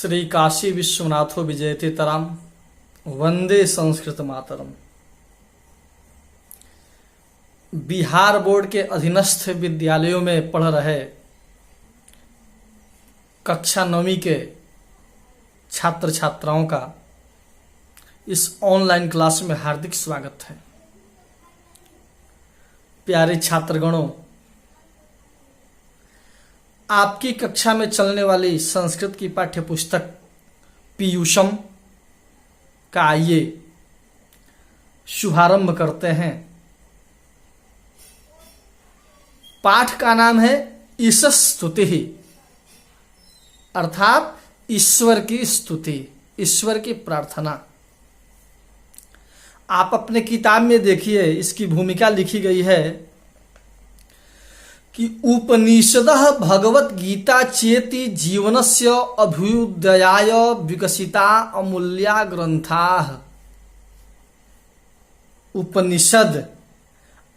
श्री काशी विश्वनाथो विजयते तराम वंदे संस्कृत मातरम। बिहार बोर्ड के अधीनस्थ विद्यालयों में पढ़ रहे कक्षा 9वीं के छात्र छात्राओं का इस ऑनलाइन क्लास में हार्दिक स्वागत है। प्यारे छात्रगणों, आपकी कक्षा में चलने वाली संस्कृत की पाठ्य पुस्तक पीयूषम का आइए शुभारंभ करते हैं। पाठ का नाम है ईश स्तुति, अर्थात ईश्वर की स्तुति, ईश्वर की प्रार्थना। आप अपने किताब में देखिए, इसकी भूमिका लिखी गई है कि उपनिषदः भगवत गीता चेति जीवनस्य अभ्युदयाय विकसिता अमूल्या ग्रंथाः। उपनिषद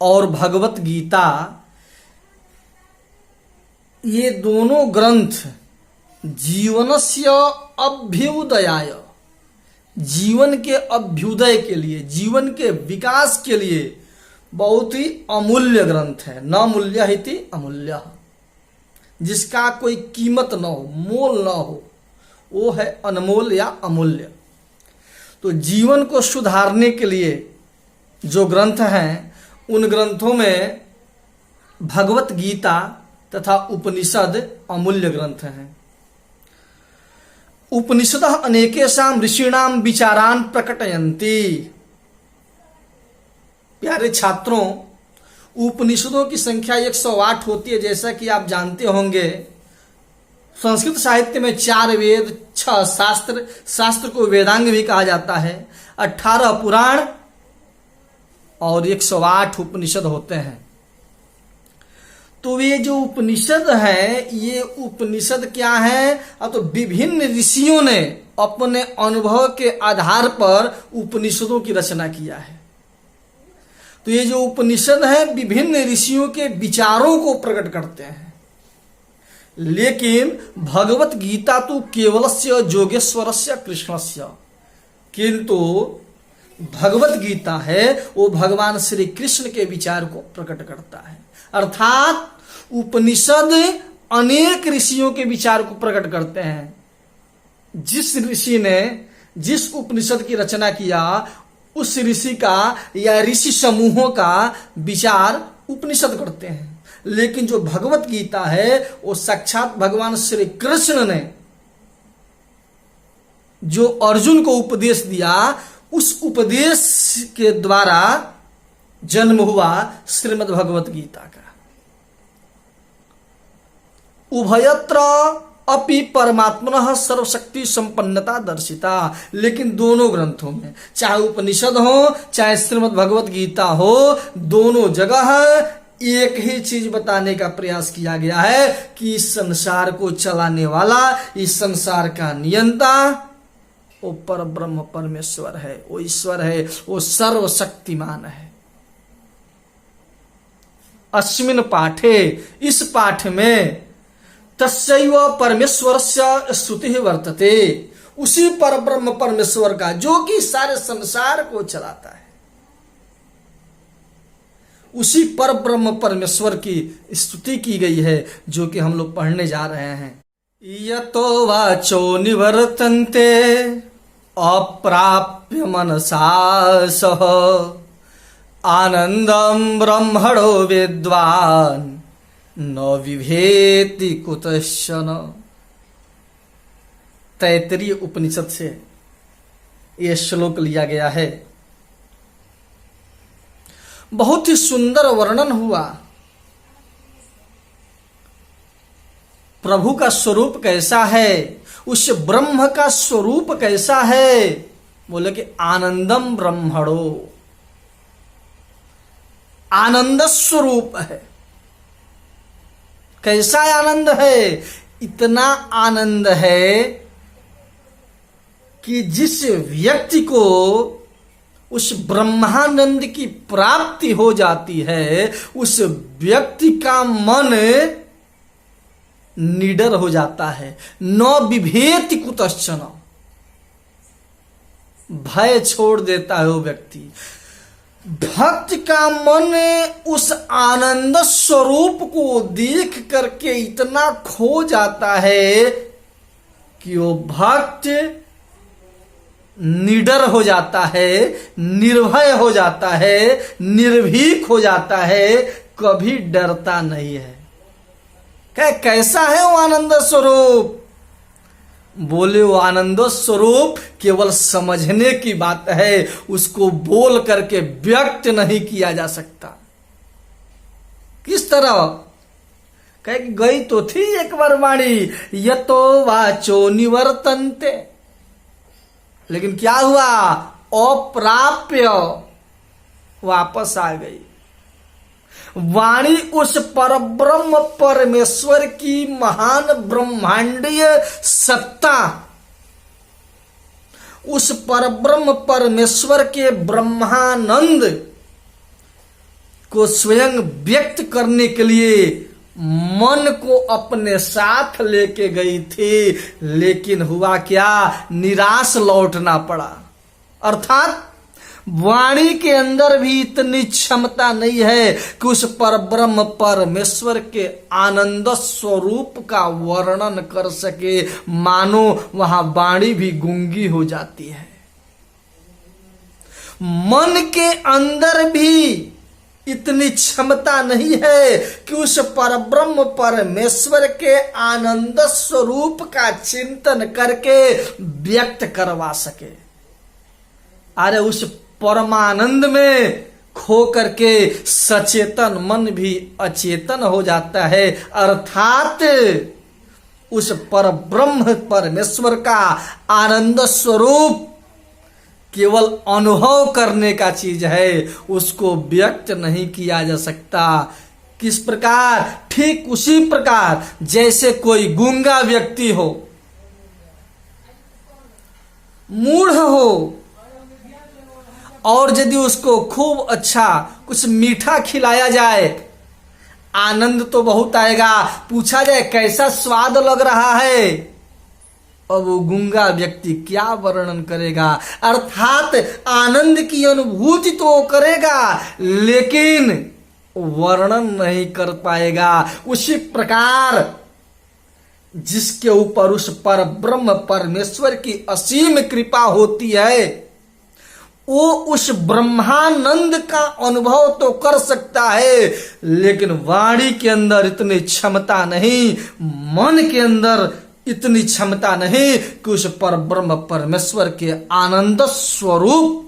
और भगवत गीता, ये दोनों ग्रंथ जीवनस्य अभ्युदयाय, जीवन के अभ्युदय के लिए, जीवन के विकास के लिए बहुत ही अमूल्य ग्रंथ है। न मूल्य इति अमूल्य, जिसका कोई कीमत न हो, मोल न हो, वो है अनमोल या अमूल्य। तो जीवन को सुधारने के लिए जो ग्रंथ हैं, उन ग्रंथों में भगवत गीता तथा उपनिषद अमूल्य ग्रंथ हैं। उपनिषदः अनेकेषां ऋषीणां विचारान् प्रकटयन्ति। प्यारे छात्रों, उपनिषदों की संख्या 108 होती है, जैसा कि आप जानते होंगे। संस्कृत साहित्य में 4 वेद, 6 शास्त्र, शास्त्र को वेदांग भी कहा जाता है, 18 पुराण और 108 उपनिषद होते हैं। तो ये जो उपनिषद है, ये उपनिषद क्या है? तो विभिन्न ऋषियों ने अपने अनुभव के आधार पर उपनिषदों की रचना किया है। तो ये जो उपनिषद है, विभिन्न ऋषियों के विचारों को प्रकट करते हैं। लेकिन भगवत गीता तो केवलस्य योगेश्वरस्य कृष्णस्य, किंतु भगवत गीता है वो भगवान श्री कृष्ण के विचार को प्रकट करता है। अर्थात उपनिषद अनेक ऋषियों के विचार को प्रकट करते हैं। जिस ऋषि ने जिस उपनिषद की रचना किया, उस ऋषि का या ऋषि समूहों का विचार उपनिषद करते हैं। लेकिन जो भगवत गीता है, वो साक्षात भगवान श्री कृष्ण ने जो अर्जुन को उपदेश दिया, उस उपदेश के द्वारा जन्म हुआ श्रीमद् भगवत गीता का। उभयत्र अपि परमात्मनः सर्वशक्ति संपन्नता दर्शिता। लेकिन दोनों ग्रंथों में, चाहे उपनिषद हो चाहे श्रीमद् भगवत गीता हो, दोनों जगह एक ही चीज बताने का प्रयास किया गया है कि इस संसार को चलाने वाला, इस संसार का नियंता वो पर ब्रह्म परमेश्वर है, वो ईश्वर है, वो सर्वशक्तिमान है। अस्मिन् पाठे, इस पाठ में तस्यैव परमेश्वरस्य स्तुतिः वर्तते। उसी पर ब्रह्म परमेश्वर का, जो कि सारे संसार को चलाता है, उसी पर ब्रह्म परमेश्वर की स्तुति की गई है, जो कि हम लोग पढ़ने जा रहे हैं। यतो वाचो निवर्तन्ते अप्राप्य मनसा सह आनंदम ब्रह्मणो विद्वान् न विभेति कुतश्चन। तैत्तरीय उपनिषद से यह श्लोक लिया गया है। बहुत ही सुंदर वर्णन हुआ प्रभु का स्वरूप कैसा है, उस ब्रह्म का स्वरूप कैसा है। बोले कि आनंदम ब्रह्मणो, आनंद स्वरूप है। कैसा आनंद है? इतना आनंद है कि जिस व्यक्ति को उस ब्रह्मानंद की प्राप्ति हो जाती है, उस व्यक्ति का मन निडर हो जाता है। न बिभेति कुतश्चन, भय छोड़ देता है वो व्यक्ति। भक्त का मन उस आनंद स्वरूप को देख करके इतना खो जाता है कि वो भक्त निडर हो जाता है, निर्भय हो जाता है, निर्भीक हो जाता है, कभी डरता नहीं है। कैसा है वो आनंद स्वरूप? बोले वो आनंद स्वरूप केवल समझने की बात है, उसको बोल करके व्यक्त नहीं किया जा सकता। किस तरह? कह गई तो थी एक बार वाणी, यतो वाचो निवर्तन्ते, लेकिन क्या हुआ? अप्राप्य वापस आ गई। वाणी उस परब्रह्म परमेश्वर की महान ब्रह्मांडीय सत्ता, उस परब्रह्म परमेश्वर के ब्रह्मानंद को स्वयं व्यक्त करने के लिए मन को अपने साथ लेके गई थी, लेकिन हुआ क्या? निराश लौटना पड़ा। अर्थात वाणी के अंदर भी इतनी क्षमता नहीं है कि उस परब्रह्म परमेश्वर के आनंद स्वरूप का वर्णन कर सके। मानो वहां वाणी भी गूंगी हो जाती है। मन के अंदर भी इतनी क्षमता नहीं है कि उस परब्रह्म परमेश्वर के आनंद स्वरूप का चिंतन करके व्यक्त करवा सके। अरे उस परमानंद में खो करके सचेतन मन भी अचेतन हो जाता है। अर्थात उस परब्रह्म परमेश्वर का आनंद स्वरूप केवल अनुभव करने का चीज है, उसको व्यक्त नहीं किया जा सकता। किस प्रकार? ठीक उसी प्रकार जैसे कोई गूंगा व्यक्ति हो, मूढ़ हो, और यदि उसको खूब अच्छा कुछ मीठा खिलाया जाए, आनंद तो बहुत आएगा। पूछा जाए कैसा स्वाद लग रहा है, अब वो गूंगा व्यक्ति क्या वर्णन करेगा? अर्थात आनंद की अनुभूति तो करेगा, लेकिन वर्णन नहीं कर पाएगा। उसी प्रकार जिसके ऊपर उस पर ब्रह्म परमेश्वर की असीम कृपा होती है, वो उस ब्रह्मानंद का अनुभव तो कर सकता है, लेकिन वाणी के अंदर इतनी क्षमता नहीं, मन के अंदर इतनी क्षमता नहीं कि उस पर ब्रह्म परमेश्वर के आनंद स्वरूप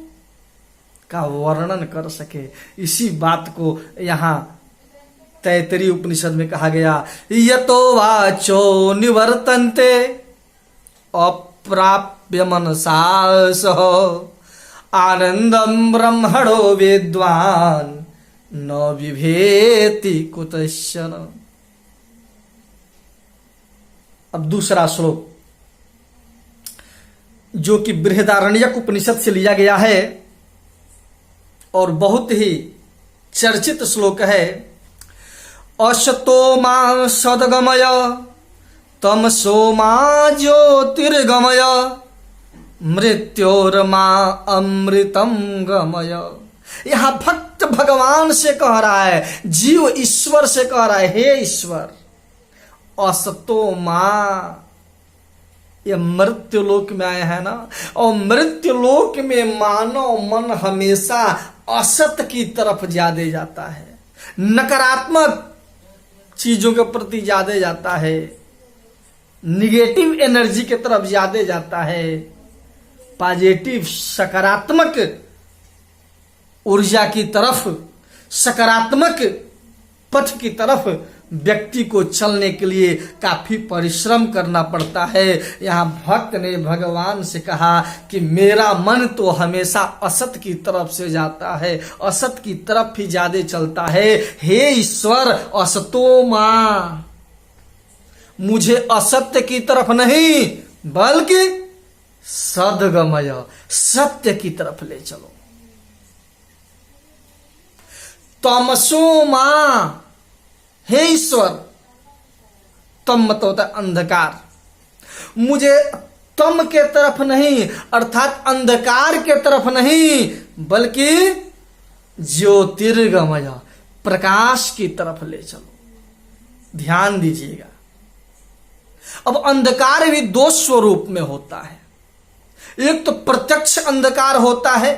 का वर्णन कर सके। इसी बात को यहाँ तैतरीय उपनिषद में कहा गया, यतो वाचो निवर्तन्ते अप्राप्य मनसा सह आनंदम ब्रह्मणो विद्वान न विभेति कुतश्चन। अब दूसरा श्लोक जो कि बृहदारण्यक उपनिषद से लिया गया है और बहुत ही चर्चित श्लोक है। असतो मा सद्गमय तमसो मा ज्योतिर्गमय मृत्योर्मा अमृतम गमय। यहां भक्त भगवान से कह रहा है, जीव ईश्वर से कह रहा है, हे ईश्वर, असतो मां, ये मृत्युलोक में आए हैं ना, और मृत्युलोक में मानव मन हमेशा असत की तरफ ज्यादा जाता है, नकारात्मक चीजों के प्रति ज्यादा जाता है, निगेटिव एनर्जी की तरफ ज्यादा जाता है। पॉजिटिव सकारात्मक ऊर्जा की तरफ, सकारात्मक पथ की तरफ व्यक्ति को चलने के लिए काफी परिश्रम करना पड़ता है। यहाँ भक्त ने भगवान से कहा कि मेरा मन तो हमेशा असत की तरफ से जाता है, असत की तरफ ही ज्यादा चलता है। हे ईश्वर, असतो मां, मुझे असत्य की तरफ नहीं बल्कि सद्गमय, सत्य की तरफ ले चलो। तमसो मां, हे ईश्वर, तम मतलब होता है अंधकार, मुझे तम के तरफ नहीं अर्थात अंधकार के तरफ नहीं बल्कि ज्योतिर्गमय प्रकाश की तरफ ले चलो। ध्यान दीजिएगा, अब अंधकार भी दो स्वरूप में होता है। एक तो प्रत्यक्ष अंधकार होता है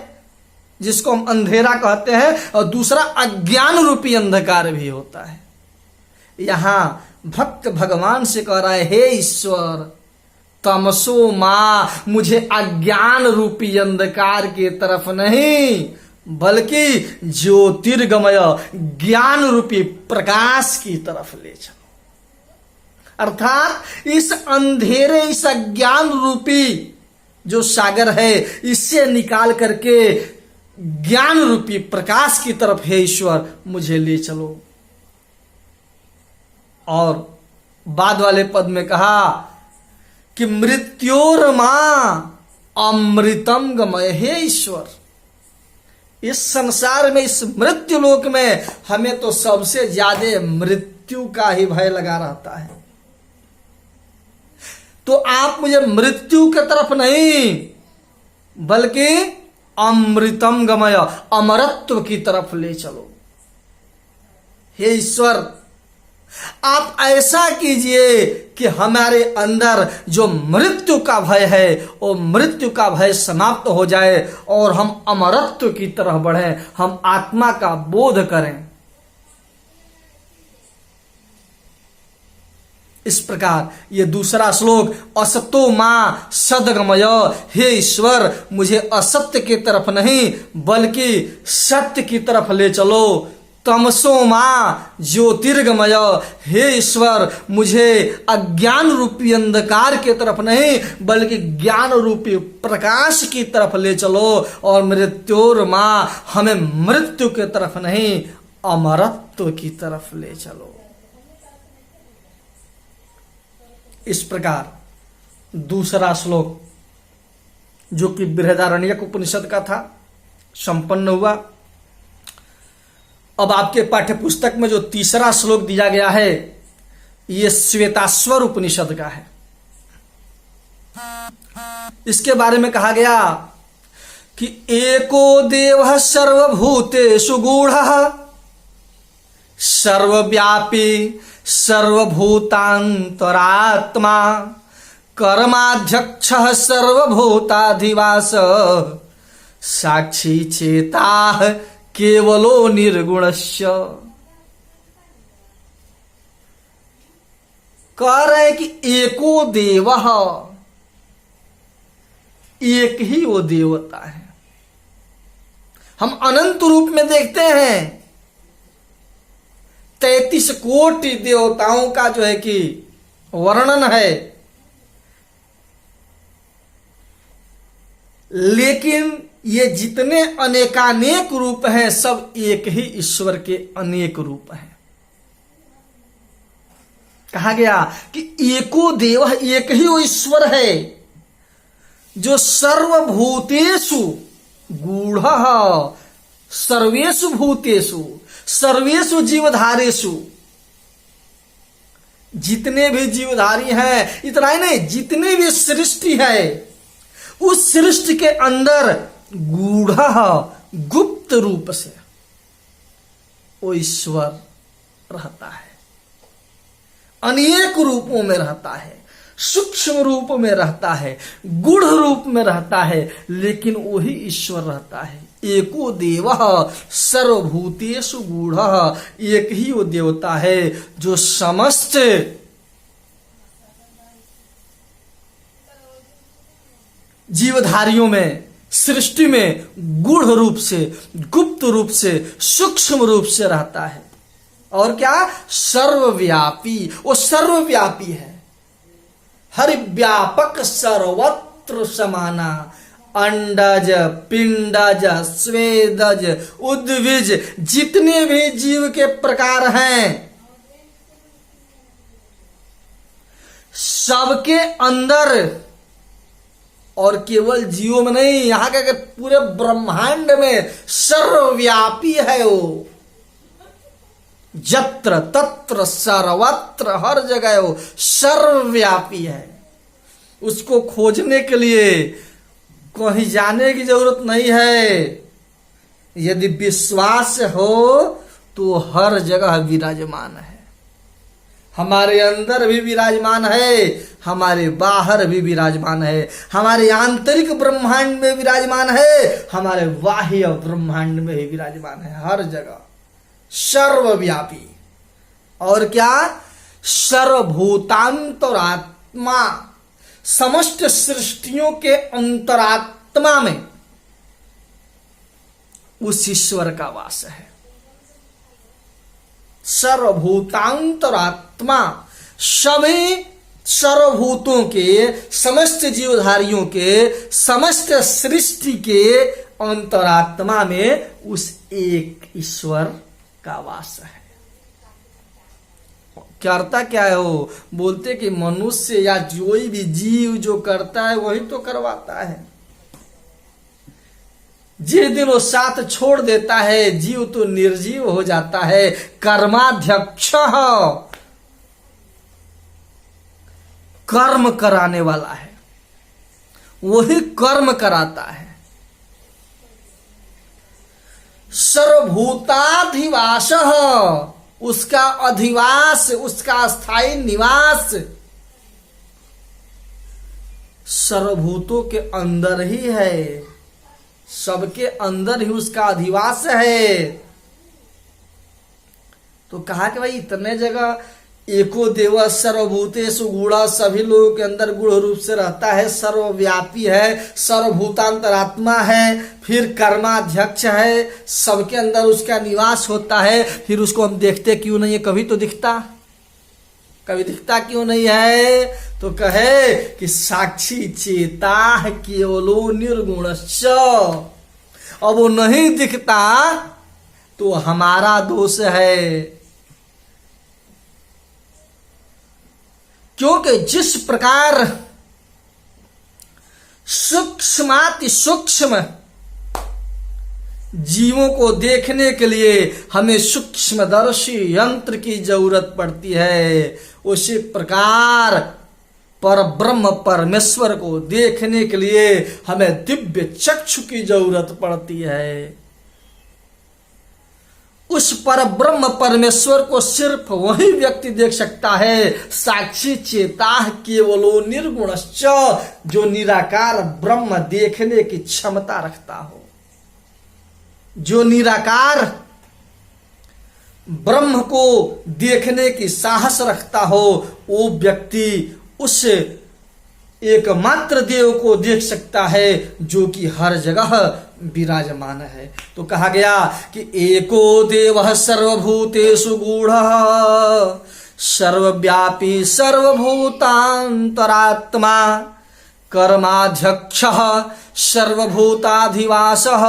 जिसको हम अंधेरा कहते हैं, और दूसरा अज्ञान रूपी अंधकार भी होता है। यहां भक्त भगवान से कह रहा है, हे ईश्वर तमसो मां, मुझे अज्ञान रूपी अंधकार की तरफ नहीं बल्कि ज्योतिर्गमय ज्ञान रूपी प्रकाश की तरफ ले चलो। अर्थात इस अंधेरे, इस अज्ञान रूपी जो सागर है, इससे निकाल करके ज्ञान रूपी प्रकाश की तरफ हे ईश्वर मुझे ले चलो। और बाद वाले पद में कहा कि मृत्योर्मा अमृतम गमय, हे ईश्वर इस संसार में, इस मृत्यु लोक में हमें तो सबसे ज्यादा मृत्यु का ही भय लगा रहता है, तो आप मुझे मृत्यु की तरफ नहीं बल्कि अमृतम गमय अमरत्व की तरफ ले चलो। हे ईश्वर आप ऐसा कीजिए कि हमारे अंदर जो मृत्यु का भय है वो मृत्यु का भय समाप्त हो जाए और हम अमरत्व की तरफ बढ़ें, हम आत्मा का बोध करें। इस प्रकार ये दूसरा श्लोक, असतो मां सदगमय, हे ईश्वर मुझे असत्य की तरफ नहीं बल्कि सत्य की तरफ ले चलो। तमसो मां ज्योतिर्गमय, हे ईश्वर मुझे अज्ञान रूपी अंधकार की तरफ नहीं बल्कि ज्ञान रूपी प्रकाश की तरफ ले चलो। और मृत्योर मां, हमें मृत्यु की तरफ नहीं अमरत्व की तरफ ले चलो। इस प्रकार दूसरा श्लोक जो कि बृहदारण्यक उपनिषद का था संपन्न हुआ। अब आपके पाठ्य पुस्तक में जो तीसरा श्लोक दिया गया है ये श्वेताश्वर उपनिषद का है। इसके बारे में कहा गया कि एको देवः सर्वभूतेषु गूढ़ः सर्वव्यापी सर्वभूतांतरात्मा कर्माध्यक्षः सर्वभूताधिवास साक्षी चेताः केवलो निर्गुणस्य। कह रहे कि एको देवः, एक ही वो देवता है। हम अनंत रूप में देखते हैं 33 कोटि देवताओं का जो है कि वर्णन है, लेकिन ये जितने अनेकानेक रूप हैं सब एक ही ईश्वर के अनेक रूप हैं। कहा गया कि एको देव, एक ही वो ईश्वर है जो सर्वभूतेषु गूढ़ः, सर्वेषु भूतेषु सर्वेषु जीवधारेषु, जितने भी जीवधारी हैं, इतना ही नहीं जितने भी सृष्टि है उस सृष्टि के अंदर गूढ़ः गुप्त रूप से वो ईश्वर रहता है, अनेक रूपों में रहता है, सूक्ष्म रूप में रहता है, गूढ़ रूप में रहता है, लेकिन वही ईश्वर रहता है। एको देवः सर्वभूतेषु गूढ़ः, एक ही वो देवता है जो समस्त जीवधारियों में, सृष्टि में गूढ़ रूप से, गुप्त रूप से, सूक्ष्म रूप से रहता है। और क्या? सर्वव्यापी, वो सर्वव्यापी है, हर व्यापक सर्वत्र समाना, अंडज पिंडज स्वेदज उद्विज, जितने भी जीव के प्रकार हैं सबके अंदर, और केवल जीवों में नहीं, यहां का पूरे ब्रह्मांड में सर्वव्यापी है वो। जत्र तत्र सर्वत्र, हर जगह वो सर्वव्यापी है। उसको खोजने के लिए कहीं जाने की जरूरत नहीं है। यदि विश्वास हो तो हर जगह विराजमान है। हमारे अंदर भी विराजमान है, हमारे बाहर भी विराजमान है, हमारे आंतरिक ब्रह्मांड में विराजमान है, हमारे बाह्य ब्रह्मांड में भी विराजमान है। हर जगह सर्वव्यापी। और क्या? सर्वभूतांतरात्मा, समस्त सृष्टियों के अंतरात्मा में उस ईश्वर का वास है। सर्वभूतांतरात्मा, सभी सर्वभूतों के, समस्त जीवधारियों के, समस्त सृष्टि के अंतरात्मा में उस एक ईश्वर का वास है। करता क्या है वो? बोलते कि मनुष्य या कोई भी जीव जो करता है वही तो करवाता है। जिस दिन वो साथ छोड़ देता है जीव तो निर्जीव हो जाता है। कर्माध्यक्ष, कर्म कराने वाला है, वही कर्म कराता है। सर्वभूताधिवास, उसका अधिवास, उसका स्थायी निवास सर्वभूतों के अंदर ही है। सबके अंदर ही उसका अधिवास है। तो कहा कि भाई इतने जगह एको देव सर्वभूतेषु गूढ़, सभी लोगों के अंदर गूढ़ रूप से रहता है, सर्वव्यापी है, सर्वभूतांतरात्मा है, फिर कर्माध्यक्ष है, सबके अंदर उसका निवास होता है। फिर उसको हम देखते क्यों नहीं है? कभी तो दिखता, कभी दिखता क्यों नहीं है? तो कहे कि साक्षी चेता केवलो निर्गुणश्च। अब वो नहीं दिखता तो हमारा दोष है, क्योंकि जिस प्रकार सूक्ष्माति सूक्ष्म जीवों को देखने के लिए हमें सूक्ष्मदर्शी यंत्र की जरूरत पड़ती है, उसी प्रकार पर ब्रह्म परमेश्वर को देखने के लिए हमें दिव्य चक्षु की जरूरत पड़ती है। उस पर ब्रह्म परमेश्वर को सिर्फ वही व्यक्ति देख सकता है, साक्षी चेता केवलो निर्गुणश्च, जो निराकार ब्रह्म देखने की क्षमता रखता हो, जो निराकार ब्रह्म को देखने की साहस रखता हो, वो व्यक्ति उस एकमात्र देव को देख सकता है जो कि हर जगह विराजमान है। तो कहा गया कि एको देवः सर्वभूतेषु गूढ़ः सर्वव्यापी सर्वभूतांतरात्मा कर्माध्यक्षः सर्वभूताधिवासः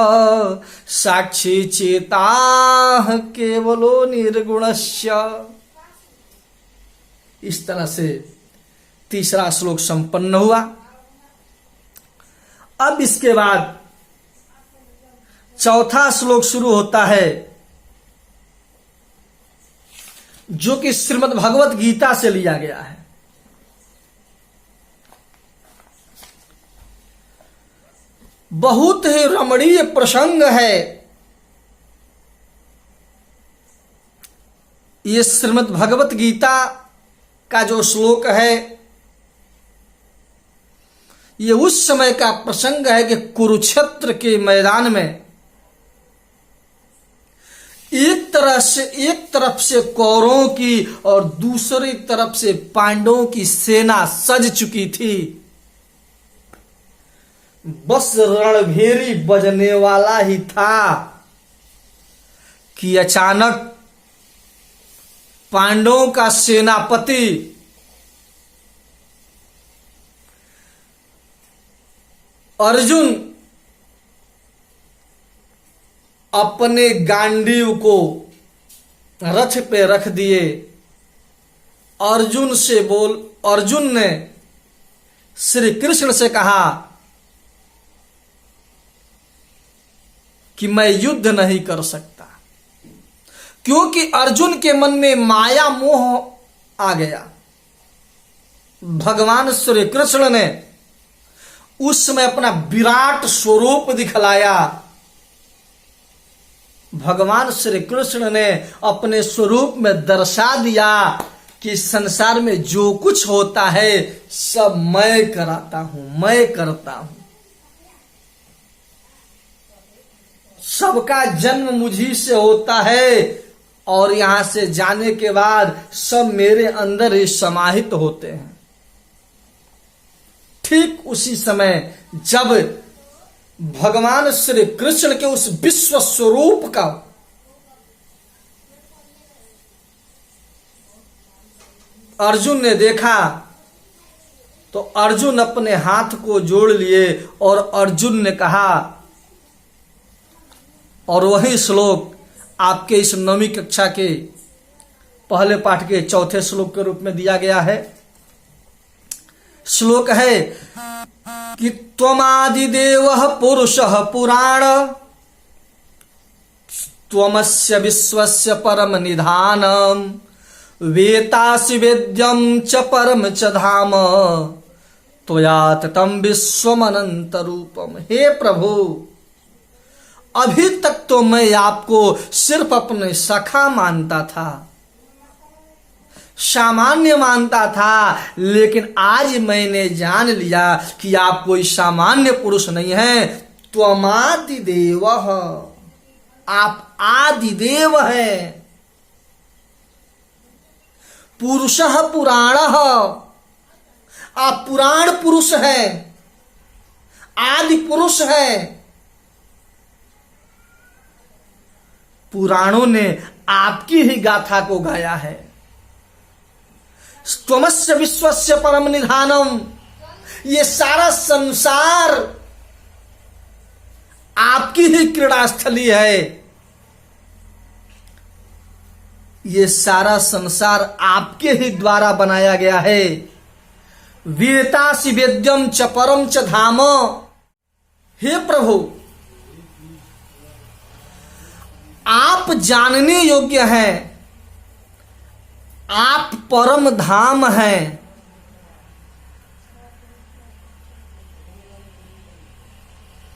साक्षी चेताः केवलो निर्गुणस्य। इस तरह से तीसरा श्लोक संपन्न हुआ। अब इसके बाद चौथा श्लोक शुरू होता है, जो कि श्रीमद् भगवत गीता से लिया गया है। बहुत ही रमणीय प्रसंग है। ये श्रीमद् भगवत गीता का जो श्लोक है, ये उस समय का प्रसंग है कि कुरुक्षेत्र के मैदान में एक तरफ से कौरवों की और दूसरी तरफ से पांडवों की सेना सज चुकी थी। बस रणभेरी बजने वाला ही था कि अचानक पांडवों का सेनापति अर्जुन अपने गांडीव को रथ पे रख दिए। अर्जुन ने श्री कृष्ण से कहा कि मैं युद्ध नहीं कर सकता, क्योंकि अर्जुन के मन में माया मोह आ गया। भगवान श्री कृष्ण ने उस समय अपना विराट स्वरूप दिखलाया। भगवान श्री कृष्ण ने अपने स्वरूप में दर्शा दिया कि संसार में जो कुछ होता है सब मैं कराता हूं, मैं करता हूं। सबका जन्म मुझी से होता है और यहां से जाने के बाद सब मेरे अंदर ही समाहित होते हैं। ठीक उसी समय जब भगवान श्री कृष्ण के उस विश्व स्वरूप का अर्जुन ने देखा तो अर्जुन अपने हाथ को जोड़ लिए और अर्जुन ने कहा, और वही श्लोक आपके इस 9वीं कक्षा के पहले पाठ के 4थे श्लोक के रूप में दिया गया है। श्लोक है कि त्वमादिदेवः पुरुषः पुराण त्वमस्य विश्वस्य परम निधानम् वेतासि वेद्यं च परम च धाम त्वया ततं विश्वमनंत रूपम। हे प्रभु, अभी तक तो मैं आपको सिर्फ अपने सखा मानता था, सामान्य मानता था, लेकिन आज मैंने जान लिया कि आप कोई सामान्य पुरुष नहीं हैं। त्वमादिदेव, आप आदिदेव हैं। पुरुषः पुराणः, आप पुराण पुरुष हैं, आदि पुरुष हैं। पुराणों ने आपकी ही गाथा को गाया है। त्वमस्य विश्वस्य परम निधानम, ये सारा संसार आपकी ही क्रीड़ा स्थली है। ये सारा संसार आपके ही द्वारा बनाया गया है। वीरतासि वेद्यम च परम च धाम। हे प्रभु, आप जानने योग्य हैं, आप परम धाम हैं।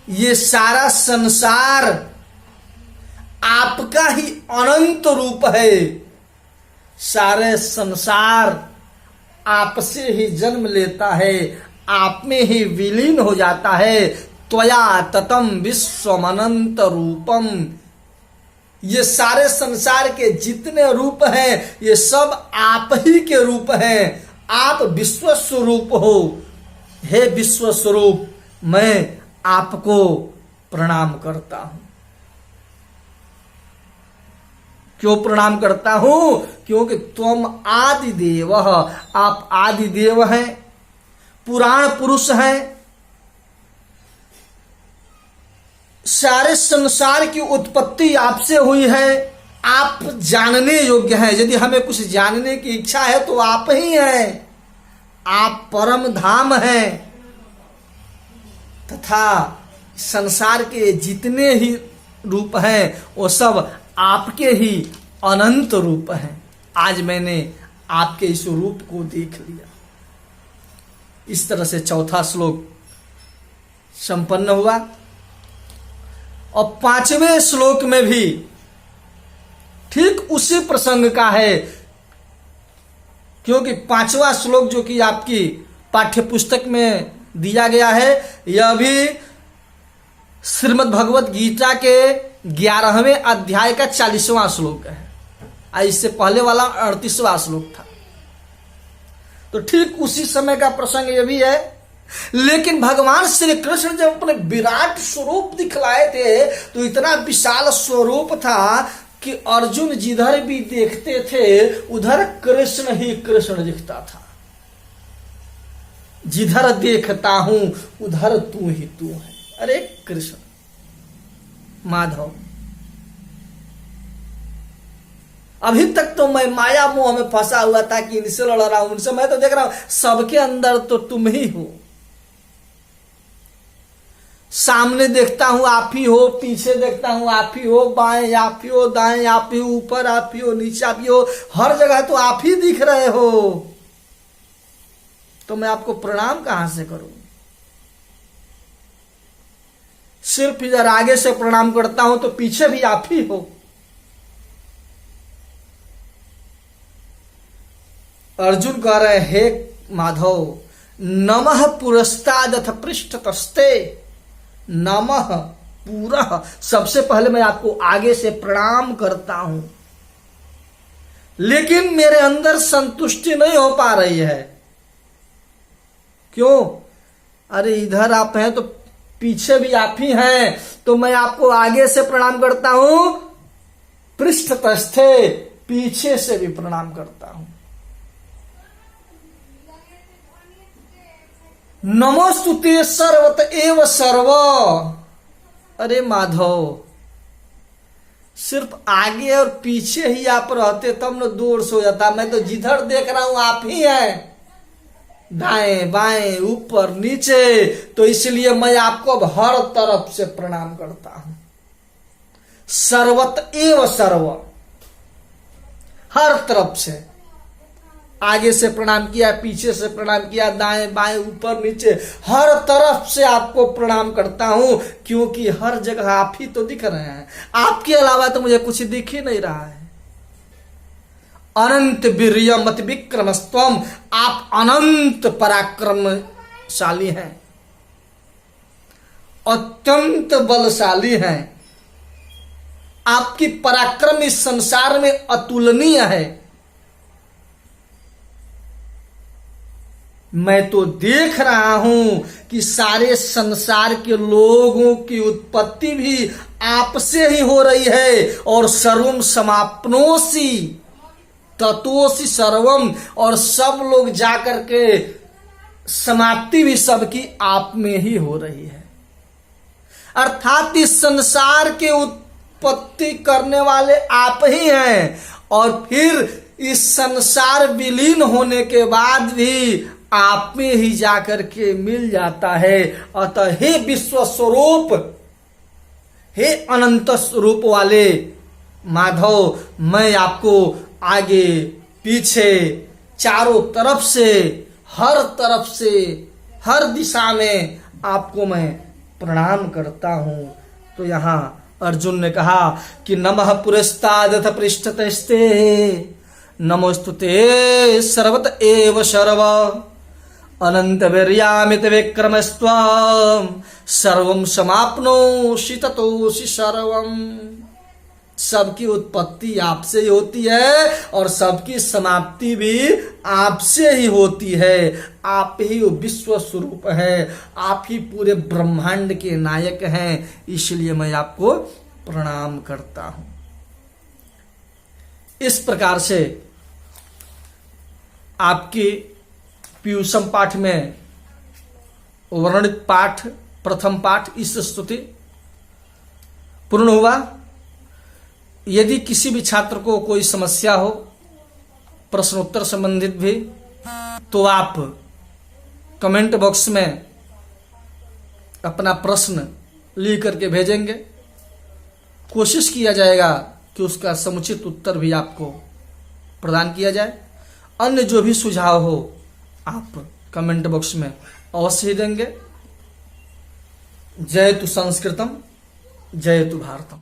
ये सारा संसार आपका ही अनंत रूप है। सारे संसार आपसे ही जन्म लेता है, आप में ही विलीन हो जाता है। त्वया ततम विश्वमनंत रूपम। ये सारे संसार के जितने रूप हैं ये सब आप ही के रूप हैं। आप विश्व स्वरूप हो। हे विश्व स्वरूप, मैं आपको प्रणाम करता हूं। क्यों प्रणाम करता हूं? क्योंकि तुम आदिदेव, आप आदिदेव हैं, पुराण पुरुष हैं। सारे संसार की उत्पत्ति आपसे हुई है। आप जानने योग्य हैं। यदि हमें कुछ जानने की इच्छा है तो आप ही हैं। आप परम धाम हैं तथा संसार के जितने ही रूप हैं वो सब आपके ही अनंत रूप हैं। आज मैंने आपके इस रूप को देख लिया। इस तरह से 4था श्लोक संपन्न हुआ। और 5वें श्लोक में भी ठीक उसी प्रसंग का है, क्योंकि 5वां श्लोक जो कि आपकी पाठ्य पुस्तक में दिया गया है, यह भी श्रीमद् भगवत गीता के 11वें अध्याय का 40वां श्लोक है। इससे पहले वाला 38वां श्लोक था। तो ठीक उसी समय का प्रसंग यह भी है। लेकिन भगवान श्री कृष्ण जब अपने विराट स्वरूप दिखलाए थे तो इतना विशाल स्वरूप था कि अर्जुन जिधर भी देखते थे उधर कृष्ण ही कृष्ण दिखता था। जिधर देखता हूं उधर तू ही तू है। अरे कृष्ण, माधव, अभी तक तो मैं माया मोह में फंसा हुआ था कि इनसे लड़ रहा हूं, उनसे। मैं तो देख रहा हूं सबके अंदर तो तुम ही हो। सामने देखता हूं आप ही हो, पीछे देखता हूं आप ही हो, बाएं आप ही हो, दाएं आप ही हो, ऊपर आप ही हो, नीचे आप ही हो, हर जगह तो आप ही दिख रहे हो, तो मैं आपको प्रणाम कहां से करूं? सिर्फ इधर आगे से प्रणाम करता हूं तो पीछे भी आप ही हो। अर्जुन कह रहे, हे माधव, नमः पुरस्तादथ पृष्ठतस्ते, नमः पूरा, सबसे पहले मैं आपको आगे से प्रणाम करता हूं, लेकिन मेरे अंदर संतुष्टि नहीं हो पा रही है। क्यों? अरे इधर आप हैं तो पीछे भी आप ही हैं, तो मैं आपको आगे से प्रणाम करता हूं, पृष्ठतस्थे, पीछे से भी प्रणाम करता हूं। नमोस्तुते सर्वत एव सर्व। अरे माधव, सिर्फ आगे और पीछे ही आप रहते तब न दोष हो जाता। मैं तो जिधर देख रहा हूं आप ही हैं, दाएं बाएं ऊपर नीचे, तो इसलिए मैं आपको अब हर तरफ से प्रणाम करता हूं। सर्वत एव सर्व, हर तरफ से, आगे से प्रणाम किया, पीछे से प्रणाम किया, दाएं बाएं ऊपर नीचे, हर तरफ से आपको प्रणाम करता हूं, क्योंकि हर जगह आप ही तो दिख रहे हैं, आपके अलावा तो मुझे कुछ दिख ही नहीं रहा है। अनंत वीर्यमति विक्रमस्त्वम, आप अनंत पराक्रमशाली हैं, अत्यंत बलशाली हैं, आपकी पराक्रम इस संसार में अतुलनीय है। मैं तो देख रहा हूं कि सारे संसार के लोगों की उत्पत्ति भी आपसे ही हो रही है, और सर्वम समाप्नोसी ततोसी सर्वम, और सब लोग जाकर के समाप्ति भी सबकी आप में ही हो रही है। अर्थात इस संसार के उत्पत्ति करने वाले आप ही हैं, और फिर इस संसार विलीन होने के बाद भी आप में ही जाकर के मिल जाता है। अतः हे विश्व स्वरूप, हे अनंत स्वरूप वाले माधव, मैं आपको आगे पीछे चारों तरफ से, हर तरफ से, हर दिशा में आपको मैं प्रणाम करता हूं। तो यहां अर्जुन ने कहा कि नमः पुरस्तादथ पृष्ठतस्ते, नमोस्तुते सर्वत एव सर्व, अनंत वीर्यामित विक्रमस्त्वं, सर्वं समाप्नोषि ततोषि सर्वम्। सबकी उत्पत्ति आपसे ही होती है, और सबकी समाप्ति भी आपसे ही होती है। आप ही विश्व स्वरूप है, आप ही पूरे ब्रह्मांड के नायक हैं, इसलिए मैं आपको प्रणाम करता हूं। इस प्रकार से आपकी पीयूषम पाठ में वर्णित पाठ, प्रथम पाठ इस स्तुति पूर्ण हुआ। यदि किसी भी छात्र को कोई समस्या हो, प्रश्नोत्तर संबंधित भी, तो आप कमेंट बॉक्स में अपना प्रश्न लिख करके भेजेंगे, कोशिश किया जाएगा कि उसका समुचित उत्तर भी आपको प्रदान किया जाए। अन्य जो भी सुझाव हो आप कमेंट बॉक्स में अवश्य ही देंगे। जय तु संस्कृतम, जय तु भारतम।